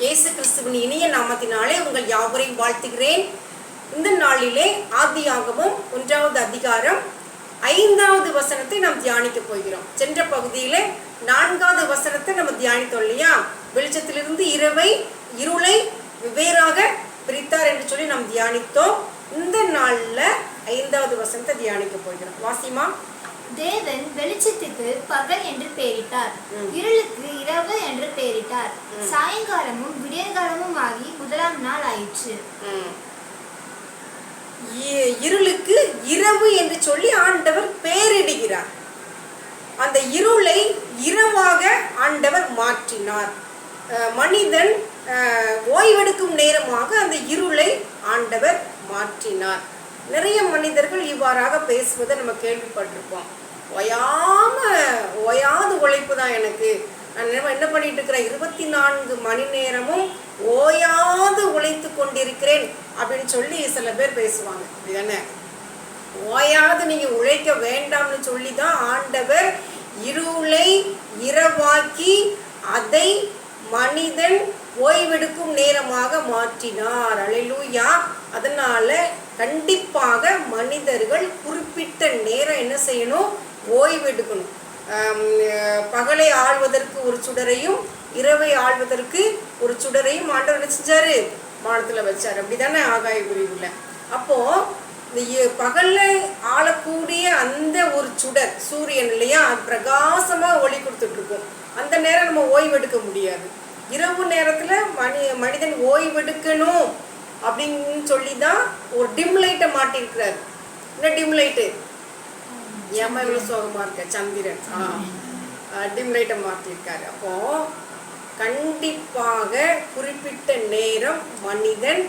இயேசு கிறிஸ்துவின் இனிய நாமத்தினாலே உங்கள் யாவரையும் வாழ்த்துகிறேன். இந்த நாளிலே ஆதியாகமம் 1வது அதிகாரம் 5வது வசனத்தை நாம் தியானிக்க போகிறோம். சென்ற பகுதியிலே 4வது வசனத்தை நம்ம தியானித்தோம் இல்லையா? வெளிச்சத்திலிருந்து இருளை வெவ்வேறாக பிரித்தார் என்று சொல்லி நாம் தியானித்தோம். இந்த நாள்ல 5வது வசனத்தை தியானிக்க போகிறோம். வாசிமா. தேவன் வெளிச்சத்துக்கு பகல் என்று பெயரிட்டார், இருளுக்கு இரவு என்று பெயரிட்டார். சாயங்காலமும் விடியற்காலமும் ஆகி முதலாம் நாள் ஆயிற்று. இருளுக்கு இரவு என்று சொல்லி ஆண்டவர் பெயரிடுகிறார். அந்த இருளை இரவாக ஆண்டவர் மாற்றினார். மனிதன் ஓய்வெடுக்கும் நேரமாக அந்த இருளை ஆண்டவர் மாற்றினார். நிறைய மனிதர்கள் இவ்வாறாக பேசுவதை நம்ம கேள்விப்பட்டிருப்போம். ஓயாத உழைப்பு தான் எனக்கு, நான் என்ன பண்ணிட்டு இருக்கிறேன், 24 மணி நேரமும் ஓயாது உழைத்து கொண்டிருக்கிறேன் அப்படின்னு சொல்லி சில பேர் பேசுவாங்க. இதுதானே, ஓயாது நீங்க உழைக்க வேண்டாம்னு சொல்லி தான் ஆண்டவர் இருளை இரவாக்கி அதை மனிதன் ஓய்வெடுக்கும் நேரமாக மாற்றினார். அல்லேலூயா. அதனால கண்டிப்பாக மனிதர்கள் குறிப்பிட்ட நேரம் என்ன செய்யணும், ஓய்வெடுக்கணும். பகலை ஆள்வதற்கு ஒரு சுடரையும் இரவை ஆள்வதற்கு ஒரு சுடரையும் ஆண்டவர் என்ன செஞ்சாரு, வானத்துல வச்சார். அப்படிதானே ஆகாய பிரிவுல. அப்போ இந்த பகல்ல ஆளக்கூடிய அந்த ஒரு சுடர் சூரியன் இல்லையா, அது பிரகாசமா ஒளி கொடுத்துட்டு இருக்கும். அந்த நேரம் நம்ம ஓய்வெடுக்க முடியாது. இரவு நேரத்துல மனிதன் ஓய்வெடுக்கணும் அப்படின்னு சொல்லி தான் ஒரு டிம் லைட்டை மாட்டிருக்கிறாரு. என்ன டிம் லைட்டு? ஏமா இவ்வளவு சோகமா இருக்க? சந்திரன் டிம் லைட்டை மாட்டிருக்காரு. அப்போ கண்டிப்பாக குறிப்பிட்ட நேரம் மனிதன்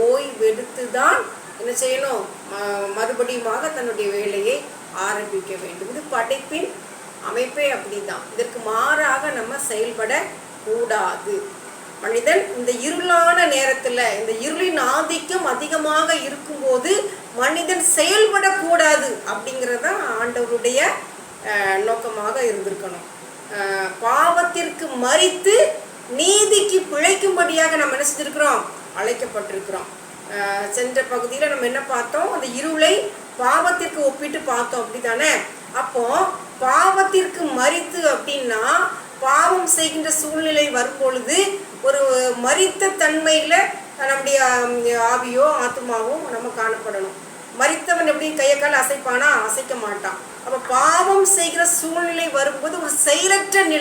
ஓய்வெடுத்துதான் என்ன செய்யணும், மறுபடியுமாக தன்னுடைய வேலையை ஆரம்பிக்க வேண்டும். இது படைப்பின் அமைப்பே அப்படிதான். இதற்கு மாறாக நம்ம செயல்பட கூடாது. மனிதன் இந்த இருளான நேரத்துல, இந்த இருளின் ஆதிக்கம் அதிகமாக இருக்கும்போது மனிதன் செயல்படக்கூடாது அப்படிங்கிறதான் ஆண்டவருடைய நோக்கமாக இருந்திருக்கணும். பாவத்திற்கு மரித்து நீதிக்கு பிழைக்கும்படியாக நம்ம என்ன செஞ்சிருக்கிறோம், அழைக்கப்பட்டிருக்கிறோம். சென்ற பகுதியில நம்ம என்ன பார்த்தோம், அந்த இருளை பாவத்திற்கு ஒப்பிட்டு பார்த்தோம். அப்படித்தானே? அப்போ பாவத்திற்கு மரித்து அப்படின்னா, பாவம் செய்கின்ற சூழ்நிலை வரும் பொழுது ஒரு மரித்த தன்மையில நம்முடைய ஆவியோ ஆத்மாவோ நம்ம காணப்படணும். மரித்தவன் எப்படி கையை கால் அசைப்பானா? அசைக்க மாட்டான். அப்ப பாவம் செய்கிற சூழ்நிலை வரும்போது ஒரு செயலற்ற நிலை